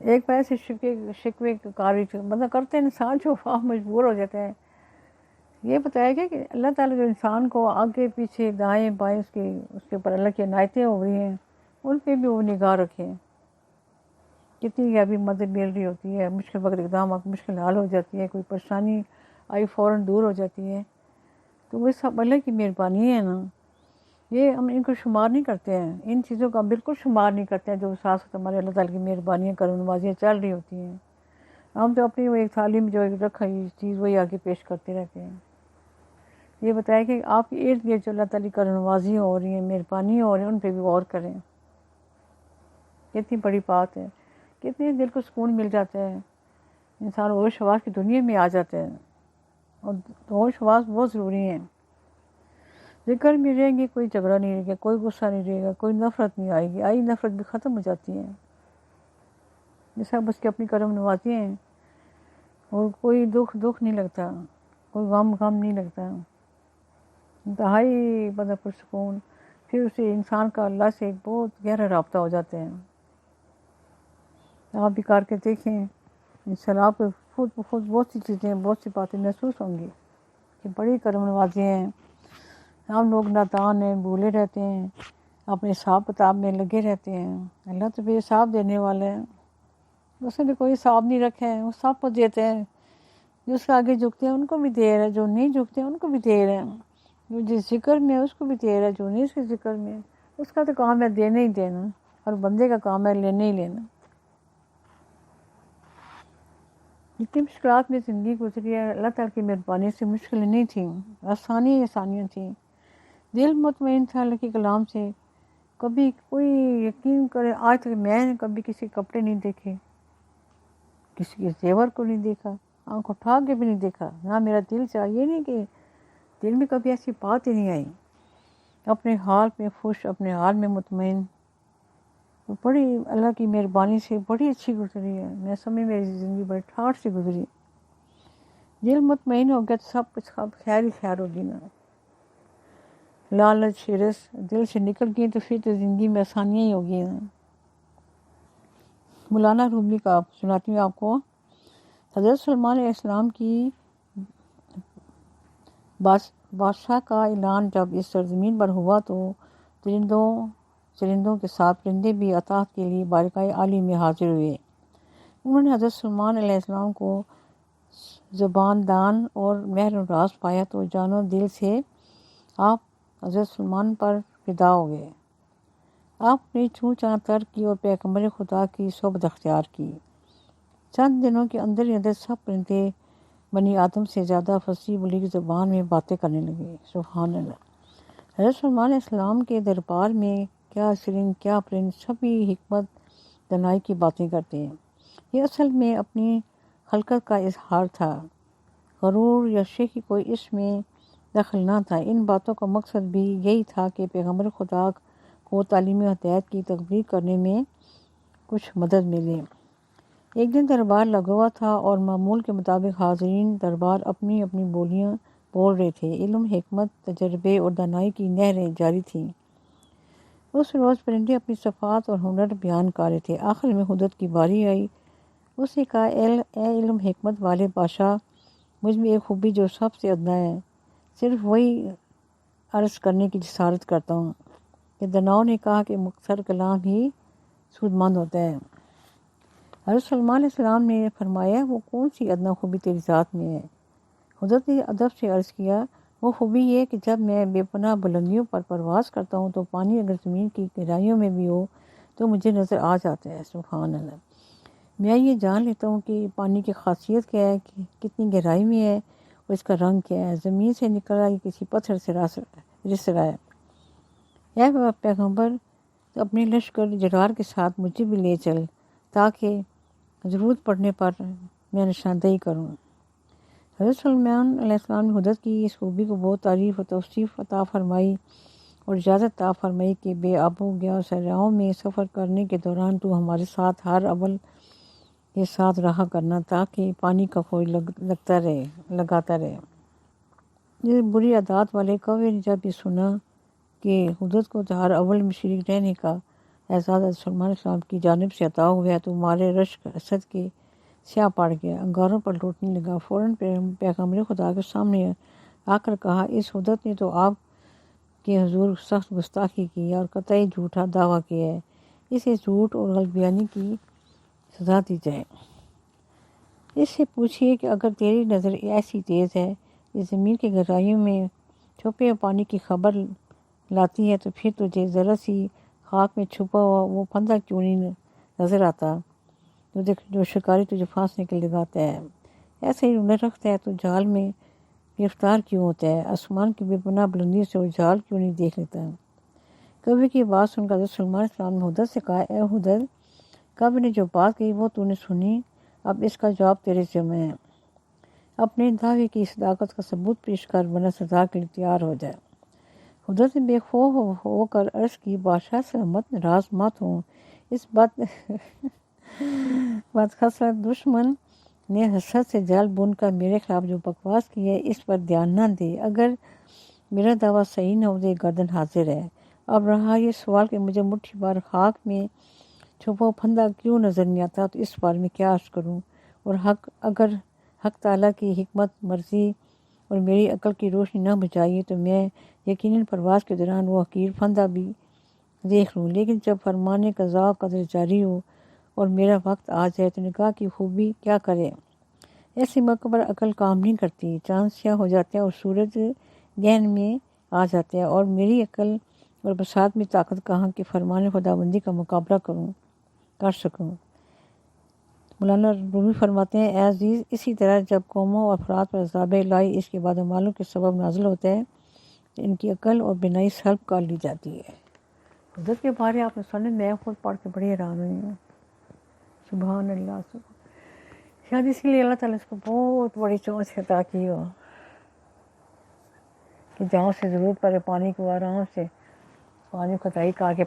ایک پیر سے شکوے کاری مطلب کرتے ہیں انسان جو مجبور ہو جاتا ہے. یہ بتایا گیا کہ اللہ تعالیٰ جو انسان کو آگے پیچھے دائیں بائیں اس کے اوپر اللہ کی عنایتیں ہو رہی ہیں ان پہ بھی وہ نگاہ رکھیں. کتنی ابھی مدد مل رہی ہوتی ہے, مشکل وقت اقدامات مشکل حال ہو جاتی ہے, کوئی پریشانی آئی فوراً دور ہو جاتی ہے, تو وہ سب اللہ کی مہربانی ہے نا. یہ ہم ان کو شمار نہیں کرتے ہیں, ان چیزوں کا ہم بالکل شمار نہیں کرتے ہیں جو ساتھ ساتھ ہمارے اللہ تعالیٰ کی مہربانیاں کرم نوازیاں چل رہی ہوتی ہیں. ہم تو اپنی وہ ایک تعلیم جو ایک رکھا یہ چیز وہی آگے پیش کرتے رہتے ہیں. یہ بتایا کہ آپ کے ارد گرد جو اللہ تعالیٰ کی کرم نوازیاں ہو رہی ہیں, مہربانیاں ہو رہی ہیں, ان پہ بھی غور کریں. کتنی بڑی بات ہے, کتنے دل کو سکون مل جاتا ہے, انسان ہوش حواس کی دنیا میں آ جاتا ہے. اور ہوش حواس بہت ضروری ہیں. ذکر میں رہیں گے کوئی جھگڑا نہیں رہے گا, کوئی غصہ نہیں رہے گا, کوئی نفرت نہیں آئے گی, آئی نفرت بھی ختم ہو جاتی ہے. یہ سب اس کی اپنی کرم نوازی ہیں. اور کوئی دکھ نہیں لگتا, کوئی غم نہیں لگتا, انتہائی مطلب پرسکون. پھر اسے انسان کا اللہ سے ایک بہت گہرا رابطہ ہو جاتے ہیں. آپ بھی کر کے دیکھیں, انشاءاللہ آپ کو خود بخود بہت سی چیزیں بہت سی باتیں محسوس ہوں گی کہ بڑی کرم نوازی ہیں. ہم لوگ نادان ہیں, بھولے رہتے ہیں, اپنے حساب کتاب میں لگے رہتے ہیں. اللہ تو بھی حساب دینے والے ہیں, اس نے بھی کوئی حساب نہیں رکھا ہے, وہ سب کو دیتے ہیں. جو اس کے آگے جھکتے ہیں ان کو بھی دے رہا ہے, جو نہیں جھکتے ہیں ان کو بھی دے رہے ہیں. جو جس ذکر میں ہے اس کو بھی دے رہا ہے, جو نہیں اس کے ذکر میں, اس کا تو کام ہے دینا ہی دینا, اور بندے کا کام ہے لینا ہی لینا. جتنی مشکلات میں زندگی گزری ہے اللہ تعالیٰ کی مہربانی سے مشکلیں نہیں تھیں, آسانیاں تھیں. دل مطمئن تھا اللہ کے کلام سے. کبھی کوئی یقین کرے آج تک میں نے کبھی کسی کپڑے نہیں دیکھے, کسی کے زیور کو نہیں دیکھا, آنکھ اٹھا کے بھی نہیں دیکھا. نہ میرا دل چاہیے نہیں کہ دل میں کبھی ایسی بات ہی نہیں آئی. اپنے حال میں خوش, اپنے حال میں مطمئن. بڑی اللہ کی مہربانی سے بڑی اچھی گزری ہے. میں سمجھ میری زندگی بڑی ٹھاٹھ سے گزری. دل مطمئن ہو گیا تو سب کچھ خیر ہی خیر ہوگی نا. لالچ ہرس دل سے نکل گئی تو پھر تو زندگی میں آسانیاں ہی ہوگی نا. مولانا رومی کا سناتی ہوں آپ کو. حضرت سلمان علیہ السلام کی بادشاہ کا اعلان جب اس سرزمین پر ہوا تو چرندوں کے ساتھ پرندے بھی اطاعت کے لیے بارگاہ عالی میں حاضر ہوئے. انہوں نے حضرت سلمان علیہ السلام کو زبان دان اور مہر و راز پایا تو جان و دل سے آپ حضرت سلمان پر فدا ہو گئے. آپ نے چوں چاں ترک کی اور پیغمبر خدا کی صحبت اختیار کی. چند دنوں کے اندر ہی اندر سب پرندے بنی آدم سے زیادہ فصیح بلیغ زبان میں باتیں کرنے لگے. سبحان اللہ. حضرت سلمان علیہ السلام کے دربار میں کیا چرند کیا پرند سبھی حکمت دانائی کی باتیں کرتے ہیں. یہ اصل میں اپنی خلقت کا اظہار تھا. غرور یا شیخی کوئی اس میں دخل نہ تھا. ان باتوں کا مقصد بھی یہی تھا کہ پیغمبر خدا کو تعلیم ہدایت کی تبلیغ کرنے میں کچھ مدد ملے. ایک دن دربار لگا ہوا تھا اور معمول کے مطابق حاضرین دربار اپنی اپنی بولیاں بول رہے تھے. علم, حکمت, تجربے اور دانائی کی نہریں جاری تھیں. اس روز پرندے اپنی صفات اور ہنر بیان کر رہے تھے. آخر میں حدت کی باری آئی. اس نے کہا, اے علم حکمت والے بادشاہ, مجھ میں ایک خوبی جو سب سے ادنا ہے, صرف وہی عرض کرنے کی جسارت کرتا ہوں. کہ دناؤں نے کہا کہ مختصر کلام ہی سودمند ہوتا ہے. حضرت سلمان علیہ السلام نے فرمایا, وہ کون سی ادنا خوبی تیری ذات میں ہے؟ حضرت نے ادب سے عرض کیا, وہ خوبی یہ کہ جب میں بے پناہ بلندیوں پر پرواز کرتا ہوں تو پانی اگر زمین کی گہرائیوں میں بھی ہو تو مجھے نظر آ جاتا ہے. سبحان اللہ. میں یہ جان لیتا ہوں کہ پانی کی خاصیت کیا ہے, کہ کتنی گہرائی میں ہے اور اس کا رنگ کیا ہے, زمین سے نکل رہا ہے کسی پتھر سے رس رہا ہے. اے پیغمبر, اپنے لشکر جرار کے ساتھ مجھے بھی لے چل تاکہ ضرورت پڑنے پر میں نشاندہی کروں. حضرت سلمان علیہ السلام نے حضرت کی اس خوبی کو بہت تعریف و توصیف عطا فرمائی اور اجازت عطا فرمائی کہ بے آب و گیا صحراؤں میں سفر کرنے کے دوران تو ہمارے ساتھ ہر اول کے ساتھ رہا کرنا تاکہ پانی کا کوئی لگاتا رہے. یہ بری عادات والے کوے نے جب یہ سنا کہ حضرت کو ہر اول میں شریک رہنے کا اعزاز حضرت سلیمان علیہ السلام کی جانب سے عطا ہوا ہے تو مارے رشک حسد کے سیاہ پڑ گیا، انگاروں پر لوٹنے لگا۔ فوراً پیغمبر خدا کے سامنے آ کر کہا، اس حدت نے تو آپ کے حضور سخت گستاخی کی اور قطعی جھوٹا دعویٰ کیا ہے، اسے جھوٹ اور غلط بیانی کی سزا دی جائے۔ اس سے پوچھیے کہ اگر تیری نظر ایسی تیز ہے کہ زمین کی گہرائیوں میں چھپے پانی کی خبر لاتی ہے تو پھر تجھے ذرا سی خاک میں چھپا ہوا وہ پھندا کیوں نہیں نظر آتا جو شکاری تجھے پھانسنے کے لیے لگاتا ہے؟ ایسے ہی ہنر رکھتا ہے تو جال میں گرفتار کیوں ہوتا ہے؟ آسمان کی بے پناہ بلندی سے وہ جال کیوں نہیں دیکھ لیتا؟ کبھی کی بات سن کر حضرت سلیمان علیہ السلام نے حدت سے کہا، اے حدت، کبھی نے جو بات کہی وہ تو نے سنی، اب اس کا جواب تیرے ذمہ ہے۔ اپنے دعوے کی صداقت کا ثبوت پیش کر ورنہ سزا کے لیے تیار ہو جائے۔ حدت نے بے خوف ہو کر عرض کی، بادشاہ سلامت ناراض مت ہوں، اس بدخسرت دشمن نے حسد سے جال بن کر میرے خلاف جو بکواس کی ہے اس پر دھیان نہ دے، اگر میرا دعویٰ صحیح نہ ہو تو یہ گردن حاضر ہے۔ اب رہا یہ سوال کہ مجھے مٹھی بھر خاک میں چھپا پھندا کیوں نظر نہیں آتا تو اس بارے میں کیا عرض کروں؟ اور اگر حق تعالیٰ کی حکمت مرضی اور میری عقل کی روشنی نہ بچائی تو میں یقیناً پرواز کے دوران وہ حقیر پھندا بھی دیکھ لوں، لیکن جب فرمان قضا قدر جاری ہو اور میرا وقت آ جائے تو نگاہ کی خوبی کیا کرے؟ ایسے موقع پر عقل کام نہیں کرتی، چاند سیاہ ہو جاتا ہے اور سورج گہن میں آ جاتا ہے، اور میری عقل اور بساط میں طاقت کہاں کہ فرمان خدا بندی کا مقابلہ کر سکوں۔ مولانا رومی فرماتے ہیں، اے عزیز، اسی طرح جب قوموں اور افراد پر عذاب الہی اس کے بعد معلوم کے سبب نازل ہوتا ہے تو ان کی عقل اور بینائی سلب کر لی جاتی ہے۔ حضرت کے بارے آپ نے سنے، میں خود پڑھ کے بڑی حیران ہوئی ہوں۔ سبحان اللہ، شاید اسی لیے اللہ تعالیٰ اس کو بہت بڑی چونچ عطا کی ہو کہ جہاں سے ضرورت پڑے پانی کو آرام سے پانی کو کھٹائی کر کے